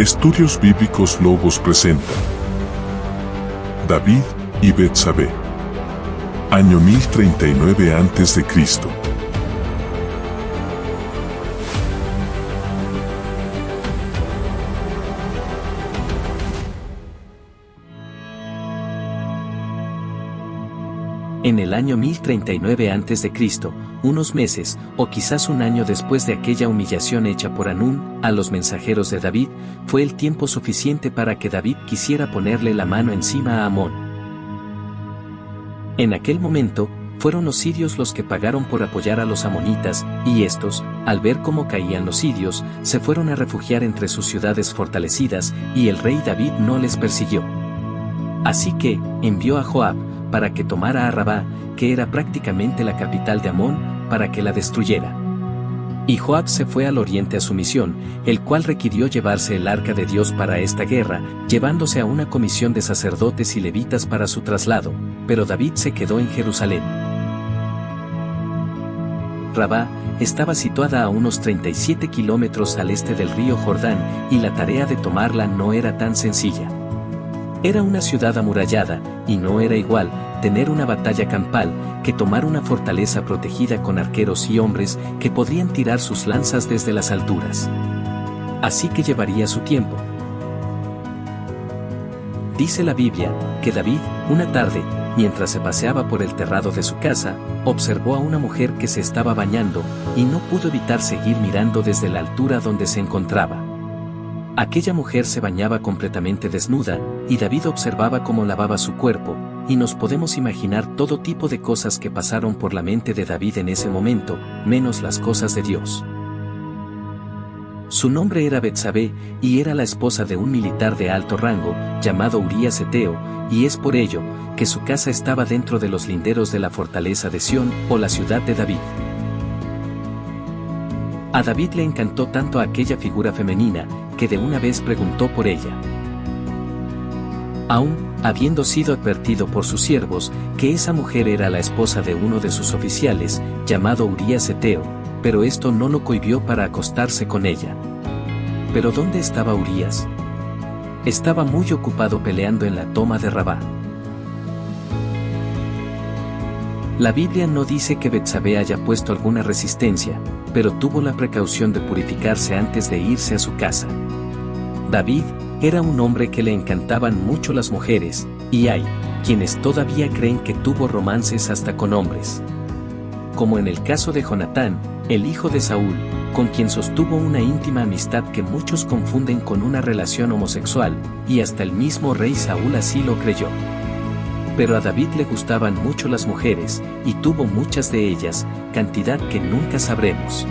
Estudios Bíblicos Logos presenta David y Betsabé. Año 1039 a.C. En el año 1039 a.C., unos meses, o quizás un año después de aquella humillación hecha por Hanún a los mensajeros de David, fue el tiempo suficiente para que David quisiera ponerle la mano encima a Amón. En aquel momento, fueron los sirios los que pagaron por apoyar a los amonitas, y estos, al ver cómo caían los sirios, se fueron a refugiar entre sus ciudades fortalecidas, y el rey David no les persiguió. Así que, envió a Joab, para que tomara a Rabá, que era prácticamente la capital de Amón, para que la destruyera. Y Joab se fue al oriente a su misión, el cual requirió llevarse el arca de Dios para esta guerra, llevándose a una comisión de sacerdotes y levitas para su traslado, pero David se quedó en Jerusalén. Rabá estaba situada a unos 37 kilómetros al este del río Jordán, y la tarea de tomarla no era tan sencilla. Era una ciudad amurallada, y no era igual tener una batalla campal que tomar una fortaleza protegida con arqueros y hombres que podrían tirar sus lanzas desde las alturas. Así que llevaría su tiempo. Dice la Biblia, que David, una tarde, mientras se paseaba por el terrado de su casa, observó a una mujer que se estaba bañando, y no pudo evitar seguir mirando desde la altura donde se encontraba. Aquella mujer se bañaba completamente desnuda, y David observaba cómo lavaba su cuerpo, y nos podemos imaginar todo tipo de cosas que pasaron por la mente de David en ese momento, menos las cosas de Dios. Su nombre era Betsabé, y era la esposa de un militar de alto rango, llamado Urías Eteo, y es por ello, que su casa estaba dentro de los linderos de la fortaleza de Sión, o la ciudad de David. A David le encantó tanto aquella figura femenina, que de una vez preguntó por ella. Aún, habiendo sido advertido por sus siervos, que esa mujer era la esposa de uno de sus oficiales, llamado Urías Eteo, pero esto no lo cohibió para acostarse con ella. ¿Pero dónde estaba Urías? Estaba muy ocupado peleando en la toma de Rabá. La Biblia no dice que Betsabé haya puesto alguna resistencia, pero tuvo la precaución de purificarse antes de irse a su casa. David era un hombre que le encantaban mucho las mujeres, y hay quienes todavía creen que tuvo romances hasta con hombres. Como en el caso de Jonatán, el hijo de Saúl, con quien sostuvo una íntima amistad que muchos confunden con una relación homosexual, y hasta el mismo rey Saúl así lo creyó. Pero a David le gustaban mucho las mujeres, y tuvo muchas de ellas, cantidad que nunca sabremos.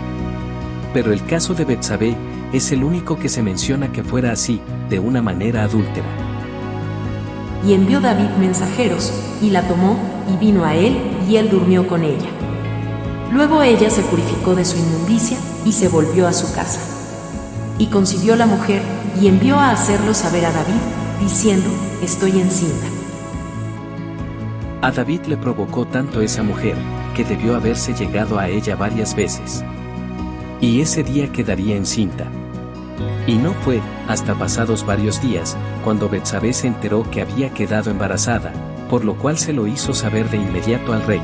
Pero el caso de Betsabé es el único que se menciona que fuera así, de una manera adúltera. Y envió David mensajeros, y la tomó, y vino a él, y él durmió con ella. Luego ella se purificó de su inmundicia, y se volvió a su casa. Y concibió la mujer, y envió a hacerlo saber a David, diciendo, estoy encinta. A David le provocó tanto esa mujer, que debió haberse llegado a ella varias veces. Y ese día quedaría encinta. Y no fue, hasta pasados varios días, cuando Betsabé se enteró que había quedado embarazada, por lo cual se lo hizo saber de inmediato al rey.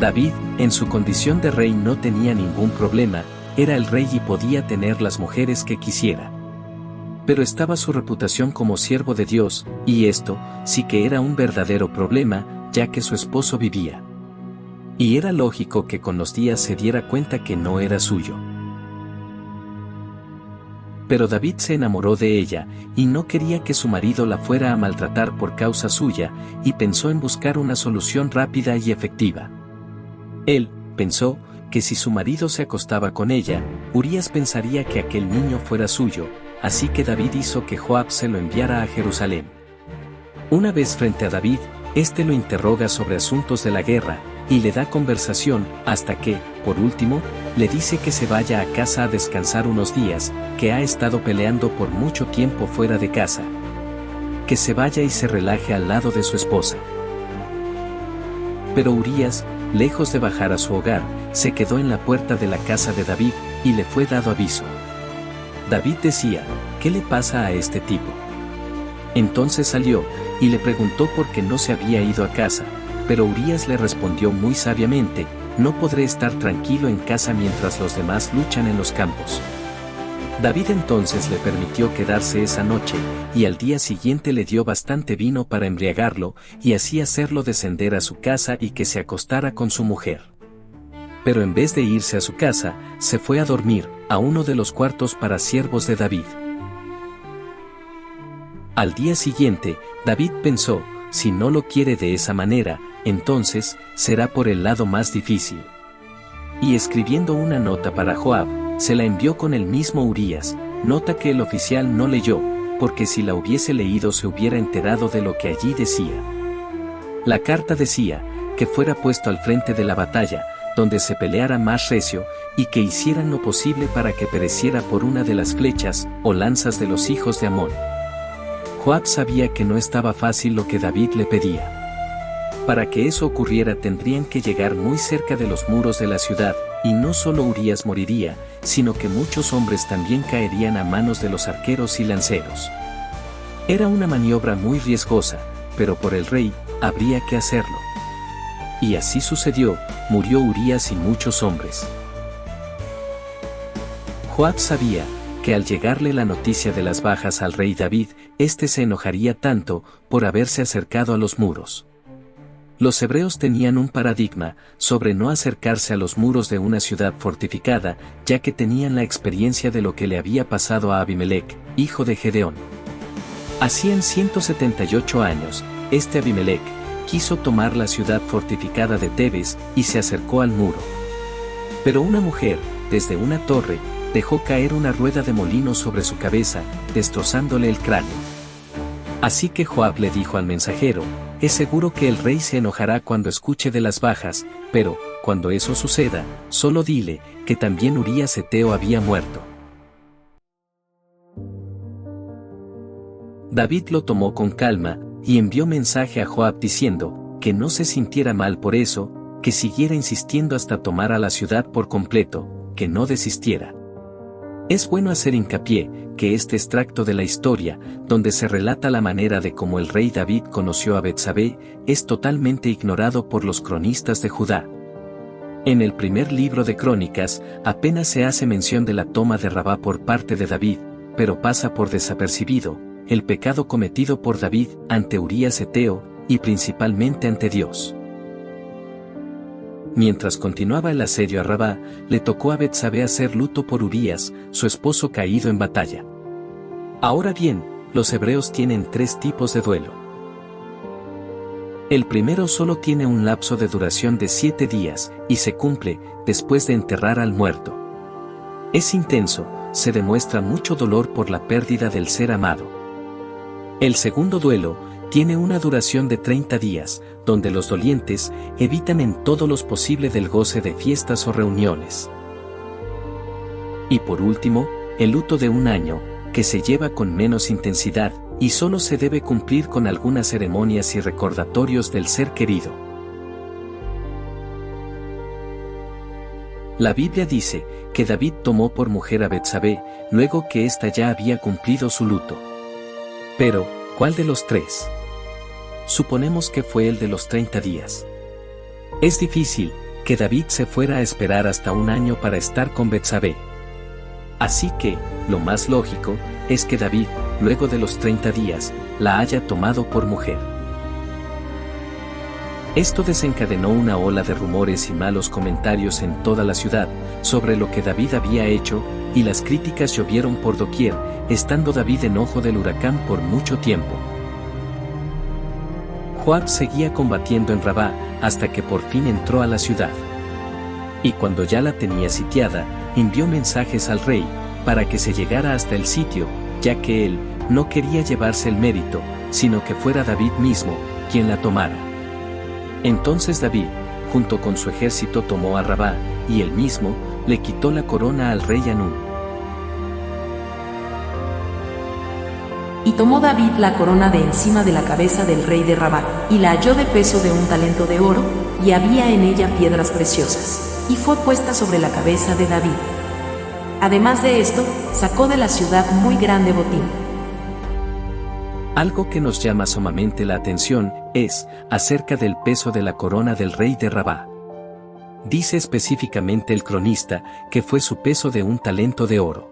David, en su condición de rey no tenía ningún problema, era el rey y podía tener las mujeres que quisiera. Pero estaba su reputación como siervo de Dios, y esto sí que era un verdadero problema, ya que su esposo vivía. Y era lógico que con los días se diera cuenta que no era suyo. Pero David se enamoró de ella, y no quería que su marido la fuera a maltratar por causa suya, y pensó en buscar una solución rápida y efectiva. Él pensó que si su marido se acostaba con ella, Urías pensaría que aquel niño fuera suyo, así que David hizo que Joab se lo enviara a Jerusalén. Una vez frente a David, éste lo interroga sobre asuntos de la guerra, y le da conversación, hasta que, por último, le dice que se vaya a casa a descansar unos días, que ha estado peleando por mucho tiempo fuera de casa. Que se vaya y se relaje al lado de su esposa. Pero Urías, lejos de bajar a su hogar, se quedó en la puerta de la casa de David, y le fue dado aviso. David decía, ¿qué le pasa a este tipo? Entonces salió, y le preguntó por qué no se había ido a casa, pero Urías le respondió muy sabiamente, no podré estar tranquilo en casa mientras los demás luchan en los campos. David entonces le permitió quedarse esa noche, y al día siguiente le dio bastante vino para embriagarlo, y así hacerlo descender a su casa y que se acostara con su mujer. Pero en vez de irse a su casa, se fue a dormir, a uno de los cuartos para siervos de David. Al día siguiente, David pensó, si no lo quiere de esa manera, entonces, será por el lado más difícil. Y escribiendo una nota para Joab, se la envió con el mismo Urías, nota que el oficial no leyó, porque si la hubiese leído se hubiera enterado de lo que allí decía. La carta decía, que fuera puesto al frente de la batalla, donde se peleara más recio, y que hicieran lo posible para que pereciera por una de las flechas, o lanzas de los hijos de Amón. Joab sabía que no estaba fácil lo que David le pedía. Para que eso ocurriera tendrían que llegar muy cerca de los muros de la ciudad, y no solo Urías moriría, sino que muchos hombres también caerían a manos de los arqueros y lanceros. Era una maniobra muy riesgosa, pero por el rey, habría que hacerlo. Y así sucedió, murió Urías y muchos hombres. Joab sabía, que al llegarle la noticia de las bajas al rey David, éste se enojaría tanto, por haberse acercado a los muros. Los hebreos tenían un paradigma sobre no acercarse a los muros de una ciudad fortificada, ya que tenían la experiencia de lo que le había pasado a Abimelec, hijo de Gedeón. Hacían 178 años, Abimelec quiso tomar la ciudad fortificada de Tebes y se acercó al muro. Pero una mujer, desde una torre, dejó caer una rueda de molino sobre su cabeza, destrozándole el cráneo. Así que Joab le dijo al mensajero, es seguro que el rey se enojará cuando escuche de las bajas, pero, cuando eso suceda, solo dile, que también Urías Heteo había muerto. David lo tomó con calma, y envió mensaje a Joab diciendo, que no se sintiera mal por eso, que siguiera insistiendo hasta tomar a la ciudad por completo, que no desistiera. Es bueno hacer hincapié, que este extracto de la historia, donde se relata la manera de cómo el rey David conoció a Betsabé, es totalmente ignorado por los cronistas de Judá. En el primer libro de Crónicas, apenas se hace mención de la toma de Rabá por parte de David, pero pasa por desapercibido, el pecado cometido por David ante Urías Heteo, y principalmente ante Dios. Mientras continuaba el asedio a Rabá, le tocó a Betsabé hacer luto por Urías, su esposo caído en batalla. Ahora bien, los hebreos tienen 3 tipos de duelo. El primero solo tiene un lapso de duración de 7 días, y se cumple, después de enterrar al muerto. Es intenso, se demuestra mucho dolor por la pérdida del ser amado. El segundo duelo, tiene una duración de 30 días, donde los dolientes evitan en todo lo posible del goce de fiestas o reuniones. Y por último, el luto de 1 año, que se lleva con menos intensidad, y solo se debe cumplir con algunas ceremonias y recordatorios del ser querido. La Biblia dice, que David tomó por mujer a Betsabé, luego que ésta ya había cumplido su luto. Pero, ¿cuál de los 3? Suponemos que fue el de los 30 días. Es difícil, que David se fuera a esperar hasta 1 año para estar con Betsabé. Así que, lo más lógico, es que David, luego de los 30 días, la haya tomado por mujer. Esto desencadenó una ola de rumores y malos comentarios en toda la ciudad, sobre lo que David había hecho, y las críticas llovieron por doquier, estando David en ojo del huracán por mucho tiempo. Joab seguía combatiendo en Rabá, hasta que por fin entró a la ciudad. Y cuando ya la tenía sitiada, envió mensajes al rey, para que se llegara hasta el sitio, ya que él no quería llevarse el mérito, sino que fuera David mismo, quien la tomara. Entonces David, junto con su ejército tomó a Rabá, y él mismo, le quitó la corona al rey Anún. Y tomó David la corona de encima de la cabeza del rey de Rabá, y la halló de peso de 1 talento de oro, y había en ella piedras preciosas, y fue puesta sobre la cabeza de David. Además de esto, sacó de la ciudad muy grande botín. Algo que nos llama sumamente la atención es acerca del peso de la corona del rey de Rabá. Dice específicamente el cronista que fue su peso de 1 talento de oro.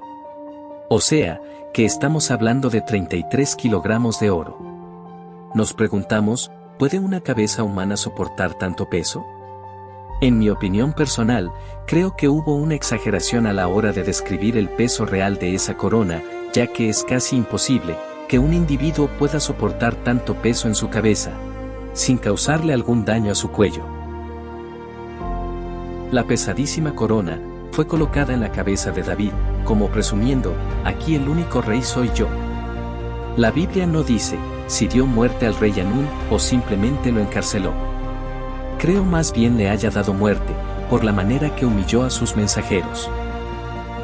O sea, que estamos hablando de 33 kilogramos de oro. Nos preguntamos, ¿puede una cabeza humana soportar tanto peso? En mi opinión personal, creo que hubo una exageración a la hora de describir el peso real de esa corona, ya que es casi imposible que un individuo pueda soportar tanto peso en su cabeza, sin causarle algún daño a su cuello. La pesadísima corona fue colocada en la cabeza de David, como presumiendo, aquí el único rey soy yo. La Biblia no dice si dio muerte al rey Anún o simplemente lo encarceló. Creo más bien le haya dado muerte, por la manera que humilló a sus mensajeros.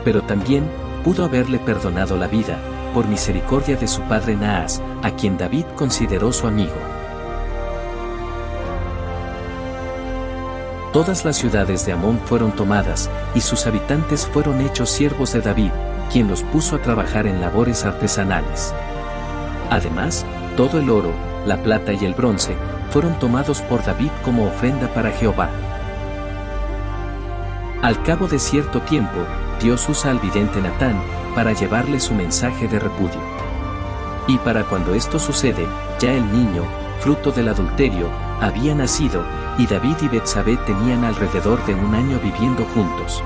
Pero también pudo haberle perdonado la vida, por misericordia de su padre Naas, a quien David consideró su amigo. Todas las ciudades de Amón fueron tomadas, y sus habitantes fueron hechos siervos de David, quien los puso a trabajar en labores artesanales. Además, todo el oro, la plata y el bronce, fueron tomados por David como ofrenda para Jehová. Al cabo de cierto tiempo, Dios usa al vidente Natán, para llevarle su mensaje de repudio. Y para cuando esto sucede, ya el niño, fruto del adulterio, había nacido, y David y Betsabé tenían alrededor de 1 año viviendo juntos.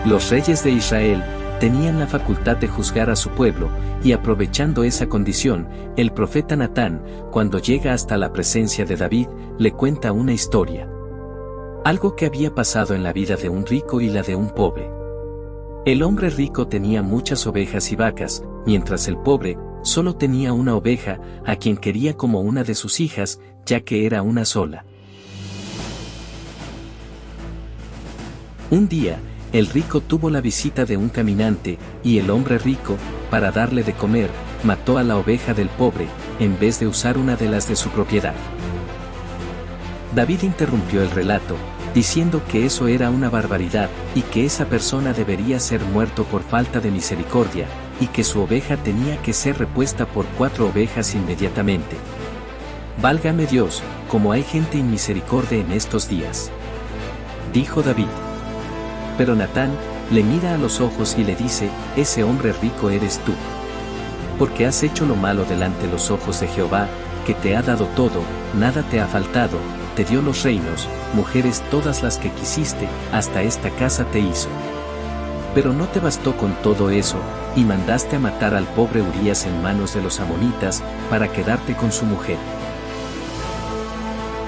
Los reyes de Israel tenían la facultad de juzgar a su pueblo, y aprovechando esa condición, el profeta Natán, cuando llega hasta la presencia de David, le cuenta una historia. Algo que había pasado en la vida de un rico y la de un pobre. El hombre rico tenía muchas ovejas y vacas, mientras el pobre solo tenía una oveja, a quien quería como una de sus hijas, ya que era una sola. Un día, el rico tuvo la visita de un caminante, y el hombre rico, para darle de comer, mató a la oveja del pobre, en vez de usar una de las de su propiedad. David interrumpió el relato, diciendo que eso era una barbaridad, y que esa persona debería ser muerto por falta de misericordia, y que su oveja tenía que ser repuesta por 4 ovejas inmediatamente. Válgame Dios, como hay gente inmisericordia en estos días. Dijo David. Pero Natán le mira a los ojos y le dice, ese hombre rico eres tú. Porque has hecho lo malo delante de los ojos de Jehová, que te ha dado todo, nada te ha faltado, te dio los reinos, mujeres todas las que quisiste, hasta esta casa te hizo. Pero no te bastó con todo eso, y mandaste a matar al pobre Urías en manos de los amonitas, para quedarte con su mujer.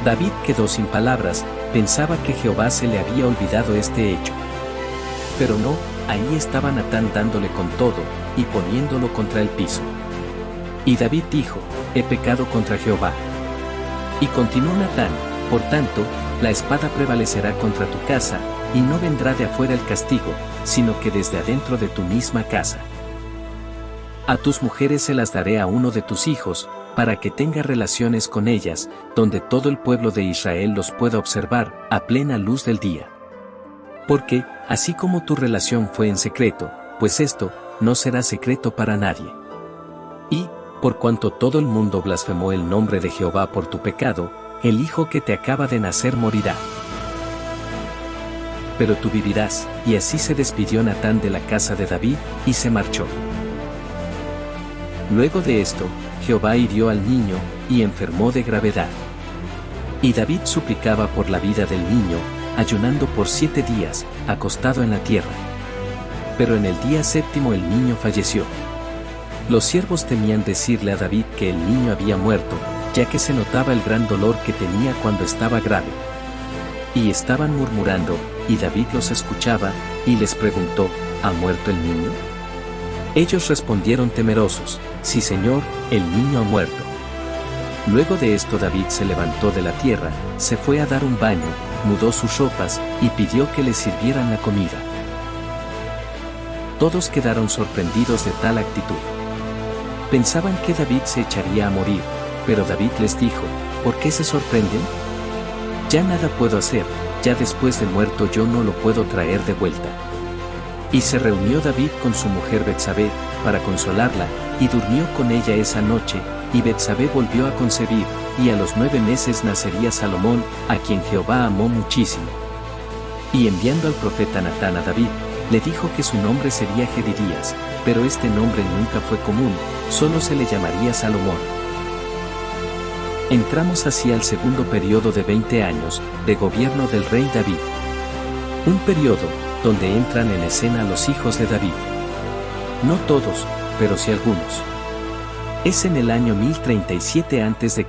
David quedó sin palabras, pensaba que Jehová se le había olvidado este hecho. Pero no, ahí estaba Natán dándole con todo, y poniéndolo contra el piso. Y David dijo, he pecado contra Jehová. Y continuó Natán, por tanto, la espada prevalecerá contra tu casa, y no vendrá de afuera el castigo, sino que desde adentro de tu misma casa. A tus mujeres se las daré a uno de tus hijos, para que tenga relaciones con ellas, donde todo el pueblo de Israel los pueda observar, a plena luz del día. Porque, así como tu relación fue en secreto, pues esto no será secreto para nadie. Y, por cuanto todo el mundo blasfemó el nombre de Jehová por tu pecado, el hijo que te acaba de nacer morirá. Pero tú vivirás, y así se despidió Natán de la casa de David, y se marchó. Luego de esto, Jehová hirió al niño, y enfermó de gravedad. Y David suplicaba por la vida del niño, ayunando por 7 días, acostado en la tierra. Pero en el día 7º el niño falleció. Los siervos temían decirle a David que el niño había muerto, ya que se notaba el gran dolor que tenía cuando estaba grave. Y estaban murmurando, y David los escuchaba, y les preguntó, ¿ha muerto el niño? Ellos respondieron temerosos, sí Señor, el niño ha muerto. Luego de esto David se levantó de la tierra, se fue a dar un baño, mudó sus ropas, y pidió que le sirvieran la comida. Todos quedaron sorprendidos de tal actitud. Pensaban que David se echaría a morir, pero David les dijo, ¿por qué se sorprenden? Ya nada puedo hacer, ya después de muerto yo no lo puedo traer de vuelta. Y se reunió David con su mujer Betsabé, para consolarla, y durmió con ella esa noche, y Betsabé volvió a concebir, y a los 9 meses nacería Salomón, a quien Jehová amó muchísimo. Y enviando al profeta Natán a David, le dijo que su nombre sería Jedidías, pero este nombre nunca fue común, solo se le llamaría Salomón. Entramos así al segundo periodo de 20 años, de gobierno del rey David. Un periodo, donde entran en escena los hijos de David. No todos, pero sí algunos. Es en el año 1037 a.C.,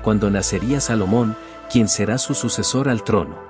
cuando nacería Salomón, quien será su sucesor al trono.